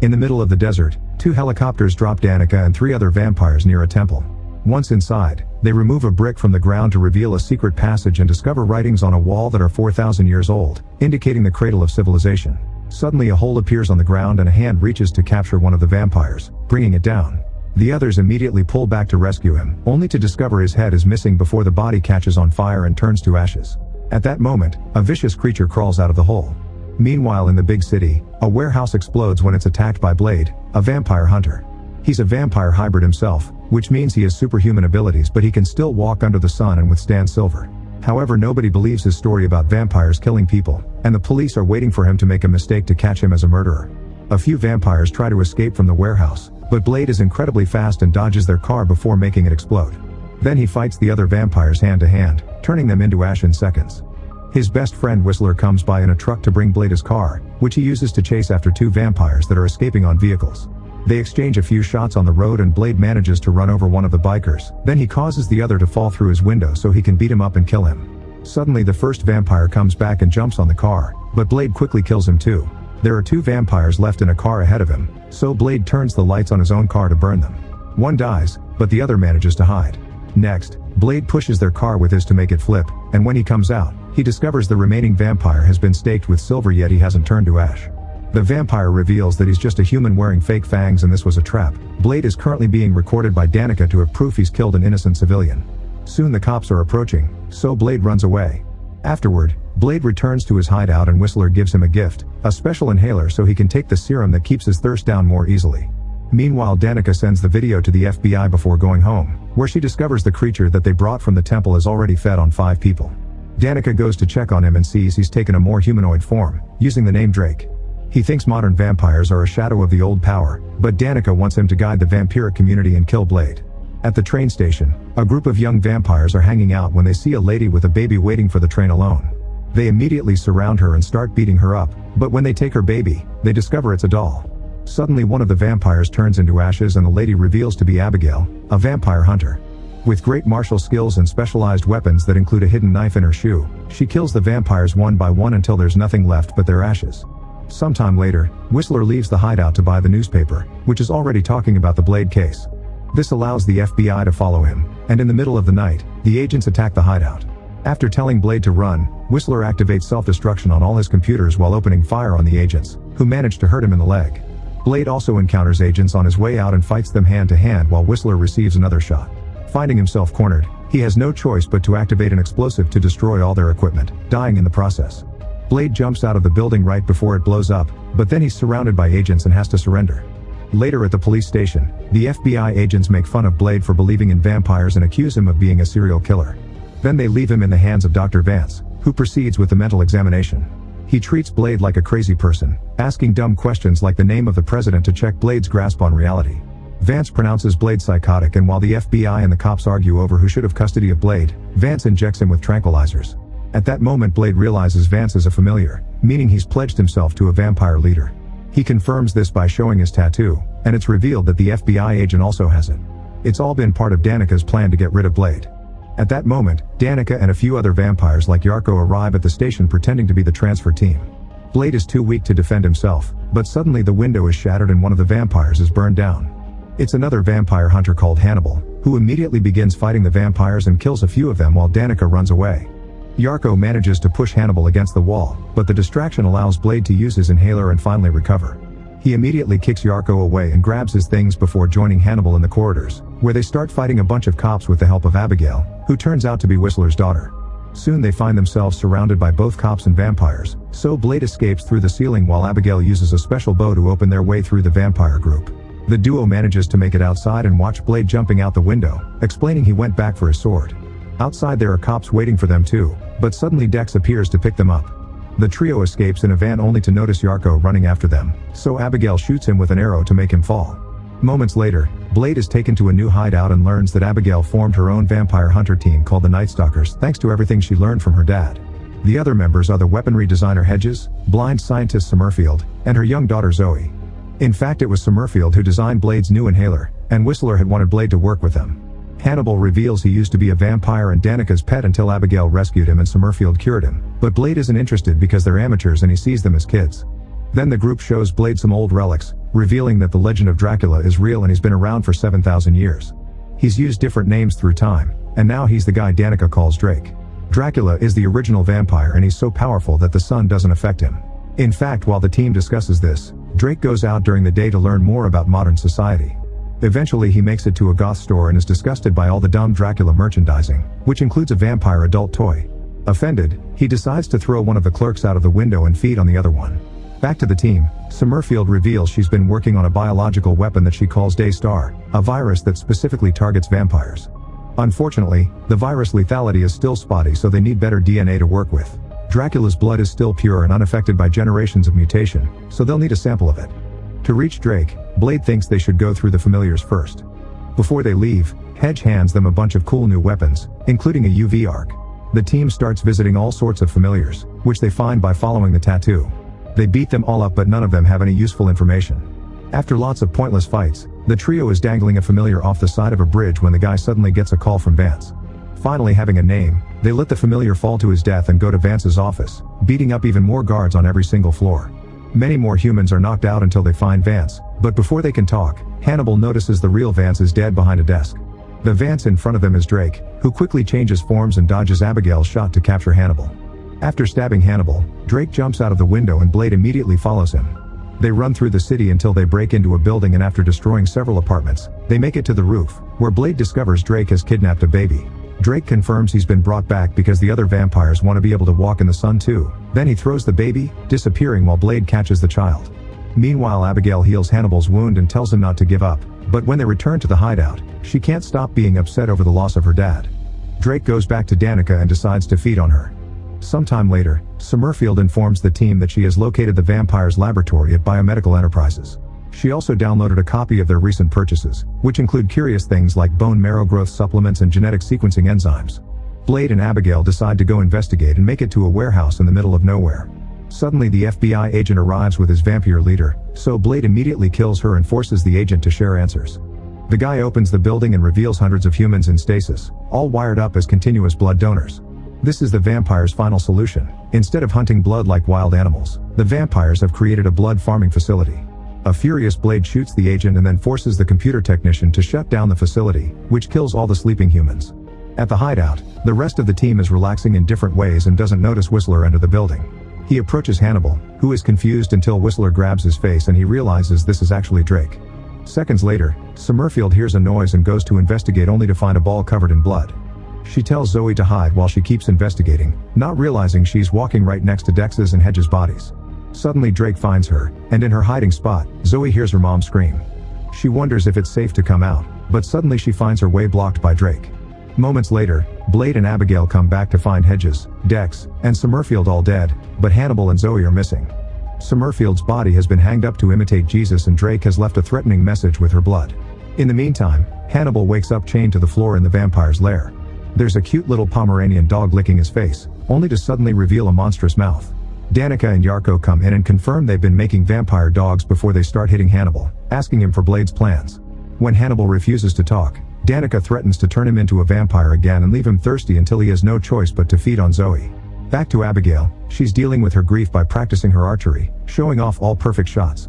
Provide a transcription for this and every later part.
In the middle of the desert, 2 helicopters drop Danica and 3 other vampires near a temple. Once inside, they remove a brick from the ground to reveal a secret passage and discover writings on a wall that are 4,000 years old, indicating the cradle of civilization. Suddenly a hole appears on the ground and a hand reaches to capture one of the vampires, bringing it down. The others immediately pull back to rescue him, only to discover his head is missing before the body catches on fire and turns to ashes. At that moment, a vicious creature crawls out of the hole. Meanwhile in the big city, a warehouse explodes when it's attacked by Blade, a vampire hunter. He's a vampire hybrid himself, which means he has superhuman abilities but he can still walk under the sun and withstand silver. However, nobody believes his story about vampires killing people, and the police are waiting for him to make a mistake to catch him as a murderer. A few vampires try to escape from the warehouse, but Blade is incredibly fast and dodges their car before making it explode. Then he fights the other vampires hand to hand, turning them into ash in seconds. His best friend Whistler comes by in a truck to bring Blade his car, which he uses to chase after 2 vampires that are escaping on vehicles. They exchange a few shots on the road and Blade manages to run over one of the bikers, then he causes the other to fall through his window so he can beat him up and kill him. Suddenly the first vampire comes back and jumps on the car, but Blade quickly kills him too. There are 2 vampires left in a car ahead of him, so Blade turns the lights on his own car to burn them. One dies, but the other manages to hide. Next, Blade pushes their car with his to make it flip, and when he comes out, he discovers the remaining vampire has been staked with silver yet he hasn't turned to ash. The vampire reveals that he's just a human wearing fake fangs and this was a trap. Blade is currently being recorded by Danica to have proof he's killed an innocent civilian. Soon the cops are approaching, so Blade runs away. Afterward, Blade returns to his hideout and Whistler gives him a gift, a special inhaler so he can take the serum that keeps his thirst down more easily. Meanwhile Danica sends the video to the FBI before going home, where she discovers the creature that they brought from the temple is already fed on 5 people. Danica goes to check on him and sees he's taken a more humanoid form, using the name Drake. He thinks modern vampires are a shadow of the old power, but Danica wants him to guide the vampiric community and kill Blade. At the train station, a group of young vampires are hanging out when they see a lady with a baby waiting for the train alone. They immediately surround her and start beating her up, but when they take her baby, they discover it's a doll. Suddenly one of the vampires turns into ashes and the lady reveals to be Abigail, a vampire hunter. With great martial skills and specialized weapons that include a hidden knife in her shoe, she kills the vampires one by one until there's nothing left but their ashes. Sometime later, Whistler leaves the hideout to buy the newspaper, which is already talking about the Blade case. This allows the FBI to follow him, and in the middle of the night, the agents attack the hideout. After telling Blade to run, Whistler activates self-destruction on all his computers while opening fire on the agents, who manage to hurt him in the leg. Blade also encounters agents on his way out and fights them hand to hand while Whistler receives another shot. Finding himself cornered, he has no choice but to activate an explosive to destroy all their equipment, dying in the process. Blade jumps out of the building right before it blows up, but then he's surrounded by agents and has to surrender. Later at the police station, the FBI agents make fun of Blade for believing in vampires and accuse him of being a serial killer. Then they leave him in the hands of Dr. Vance, who proceeds with the mental examination. He treats Blade like a crazy person, asking dumb questions like the name of the president to check Blade's grasp on reality. Vance pronounces Blade psychotic, and while the FBI and the cops argue over who should have custody of Blade, Vance injects him with tranquilizers. At that moment Blade realizes Vance is a familiar, meaning he's pledged himself to a vampire leader. He confirms this by showing his tattoo, and it's revealed that the FBI agent also has it. It's all been part of Danica's plan to get rid of Blade. At that moment, Danica and a few other vampires like Yarko arrive at the station pretending to be the transfer team. Blade is too weak to defend himself, but suddenly the window is shattered and one of the vampires is burned down. It's another vampire hunter called Hannibal, who immediately begins fighting the vampires and kills a few of them while Danica runs away. Yarko manages to push Hannibal against the wall, but the distraction allows Blade to use his inhaler and finally recover. He immediately kicks Yarko away and grabs his things before joining Hannibal in the corridors, where they start fighting a bunch of cops with the help of Abigail, who turns out to be Whistler's daughter. Soon they find themselves surrounded by both cops and vampires, so Blade escapes through the ceiling while Abigail uses a special bow to open their way through the vampire group. The duo manages to make it outside and watch Blade jumping out the window, explaining he went back for his sword. Outside there are cops waiting for them too, but suddenly Dex appears to pick them up. The trio escapes in a van only to notice Yarko running after them, so Abigail shoots him with an arrow to make him fall. Moments later, Blade is taken to a new hideout and learns that Abigail formed her own vampire hunter team called the Night Stalkers thanks to everything she learned from her dad. The other members are the weaponry designer Hedges, blind scientist Summerfield, and her young daughter Zoe. In fact, it was Summerfield who designed Blade's new inhaler, and Whistler had wanted Blade to work with them. Hannibal reveals he used to be a vampire and Danica's pet until Abigail rescued him and Summerfield cured him, but Blade isn't interested because they're amateurs and he sees them as kids. Then the group shows Blade some old relics, revealing that the legend of Dracula is real and he's been around for 7,000 years. He's used different names through time, and now he's the guy Danica calls Drake. Dracula is the original vampire and he's so powerful that the sun doesn't affect him. In fact, while the team discusses this, Drake goes out during the day to learn more about modern society. Eventually he makes it to a goth store and is disgusted by all the dumb Dracula merchandising, which includes a vampire adult toy. Offended, he decides to throw one of the clerks out of the window and feed on the other one. Back to the team, Summerfield reveals she's been working on a biological weapon that she calls Daystar, a virus that specifically targets vampires. Unfortunately, the virus lethality is still spotty, so they need better DNA to work with. Dracula's blood is still pure and unaffected by generations of mutation, so they'll need a sample of it. To reach Drake, Blade thinks they should go through the familiars first. Before they leave, Hedge hands them a bunch of cool new weapons, including a UV arc. The team starts visiting all sorts of familiars, which they find by following the tattoo. They beat them all up, but none of them have any useful information. After lots of pointless fights, the trio is dangling a familiar off the side of a bridge when the guy suddenly gets a call from Vance. Finally having a name, they let the familiar fall to his death and go to Vance's office, beating up even more guards on every single floor. Many more humans are knocked out until they find Vance, but before they can talk, Hannibal notices the real Vance is dead behind a desk. The Vance in front of them is Drake, who quickly changes forms and dodges Abigail's shot to capture Hannibal. After stabbing Hannibal, Drake jumps out of the window and Blade immediately follows him. They run through the city until they break into a building, and after destroying several apartments, they make it to the roof, where Blade discovers Drake has kidnapped a baby. Drake confirms he's been brought back because the other vampires want to be able to walk in the sun too. Then he throws the baby, disappearing while Blade catches the child. Meanwhile, Abigail heals Hannibal's wound and tells him not to give up, but when they return to the hideout, she can't stop being upset over the loss of her dad. Drake goes back to Danica and decides to feed on her. Sometime later, Summerfield informs the team that she has located the vampire's laboratory at Biomedical Enterprises. She also downloaded a copy of their recent purchases, which include curious things like bone marrow growth supplements and genetic sequencing enzymes. Blade and Abigail decide to go investigate and make it to a warehouse in the middle of nowhere. Suddenly the FBI agent arrives with his vampire leader, so Blade immediately kills her and forces the agent to share answers. The guy opens the building and reveals hundreds of humans in stasis, all wired up as continuous blood donors. This is the vampire's final solution. Instead of hunting blood like wild animals, the vampires have created a blood farming facility. A furious Blade shoots the agent and then forces the computer technician to shut down the facility, which kills all the sleeping humans. At the hideout, the rest of the team is relaxing in different ways and doesn't notice Whistler enter the building. He approaches Hannibal, who is confused until Whistler grabs his face and he realizes this is actually Drake. Seconds later, Summerfield hears a noise and goes to investigate only to find a ball covered in blood. She tells Zoe to hide while she keeps investigating, not realizing she's walking right next to Dex's and Hedge's bodies. Suddenly Drake finds her, and in her hiding spot, Zoe hears her mom scream. She wonders if it's safe to come out, but suddenly she finds her way blocked by Drake. Moments later, Blade and Abigail come back to find Hedges, Dex, and Summerfield all dead, but Hannibal and Zoe are missing. Summerfield's body has been hanged up to imitate Jesus and Drake has left a threatening message with her blood. In the meantime, Hannibal wakes up chained to the floor in the vampire's lair. There's a cute little Pomeranian dog licking his face, only to suddenly reveal a monstrous mouth. Danica and Yarko come in and confirm they've been making vampire dogs before they start hitting Hannibal, asking him for Blade's plans. When Hannibal refuses to talk, Danica threatens to turn him into a vampire again and leave him thirsty until he has no choice but to feed on Zoe. Back to Abigail, she's dealing with her grief by practicing her archery, showing off all perfect shots.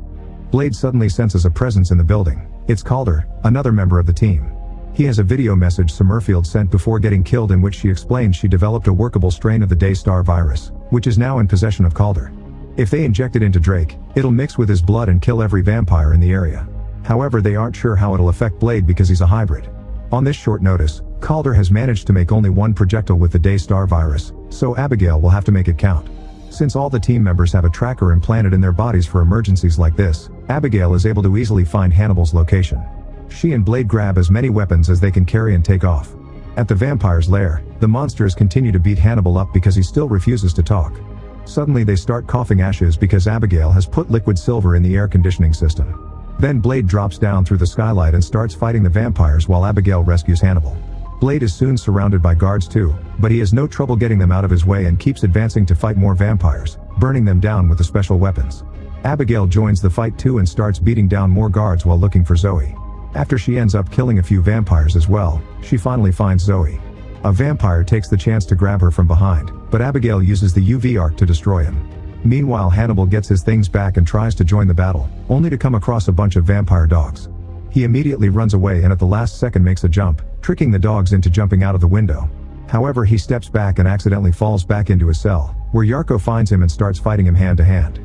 Blade suddenly senses a presence in the building. It's Calder, another member of the team. He has a video message Summerfield sent before getting killed in which she explains she developed a workable strain of the Daystar virus, which is now in possession of Calder. If they inject it into Drake, it'll mix with his blood and kill every vampire in the area. However, they aren't sure how it'll affect Blade because he's a hybrid. On this short notice, Calder has managed to make only one projectile with the Daystar virus, so Abigail will have to make it count. Since all the team members have a tracker implanted in their bodies for emergencies like this, Abigail is able to easily find Hannibal's location. She and Blade grab as many weapons as they can carry and take off. At the vampire's lair, the monsters continue to beat Hannibal up because he still refuses to talk. Suddenly they start coughing ashes because Abigail has put liquid silver in the air conditioning system. Then Blade drops down through the skylight and starts fighting the vampires while Abigail rescues Hannibal. Blade is soon surrounded by guards too, but he has no trouble getting them out of his way and keeps advancing to fight more vampires, burning them down with the special weapons. Abigail joins the fight too and starts beating down more guards while looking for Zoe. After she ends up killing a few vampires as well, she finally finds Zoe. A vampire takes the chance to grab her from behind, but Abigail uses the UV arc to destroy him. Meanwhile, Hannibal gets his things back and tries to join the battle, only to come across a bunch of vampire dogs. He immediately runs away and at the last second makes a jump, tricking the dogs into jumping out of the window. However, he steps back and accidentally falls back into his cell, where Yarko finds him and starts fighting him hand to hand.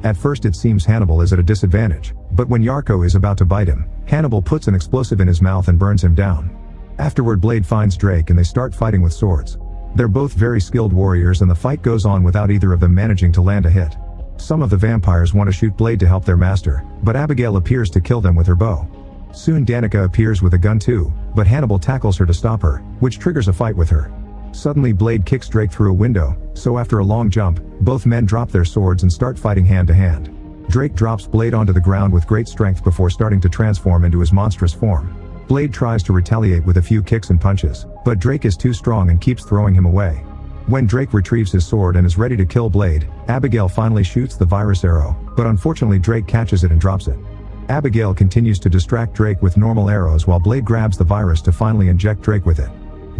At first it seems Hannibal is at a disadvantage, but when Yarko is about to bite him, Hannibal puts an explosive in his mouth and burns him down. Afterward, Blade finds Drake and they start fighting with swords. They're both very skilled warriors and the fight goes on without either of them managing to land a hit. Some of the vampires want to shoot Blade to help their master, but Abigail appears to kill them with her bow. Soon Danica appears with a gun too, but Hannibal tackles her to stop her, which triggers a fight with her. Suddenly Blade kicks Drake through a window, so after a long jump, both men drop their swords and start fighting hand to hand. Drake drops Blade onto the ground with great strength before starting to transform into his monstrous form. Blade tries to retaliate with a few kicks and punches, but Drake is too strong and keeps throwing him away. When Drake retrieves his sword and is ready to kill Blade, Abigail finally shoots the virus arrow, but unfortunately Drake catches it and drops it. Abigail continues to distract Drake with normal arrows while Blade grabs the virus to finally inject Drake with it.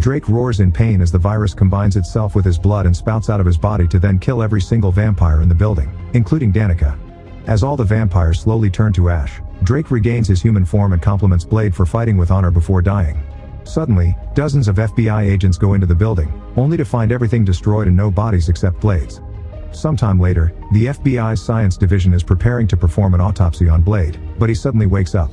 Drake roars in pain as the virus combines itself with his blood and spouts out of his body to then kill every single vampire in the building, including Danica. As all the vampires slowly turn to ash, Drake regains his human form and compliments Blade for fighting with honor before dying. Suddenly, dozens of FBI agents go into the building, only to find everything destroyed and no bodies except Blade's. Sometime later, the FBI's science division is preparing to perform an autopsy on Blade, but he suddenly wakes up.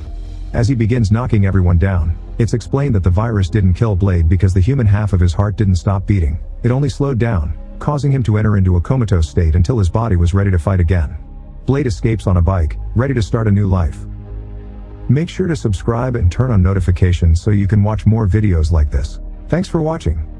As he begins knocking everyone down, it's explained that the virus didn't kill Blade because the human half of his heart didn't stop beating, it only slowed down, causing him to enter into a comatose state until his body was ready to fight again. Blade escapes on a bike, ready to start a new life. Make sure to subscribe and turn on notifications so you can watch more videos like this. Thanks for watching.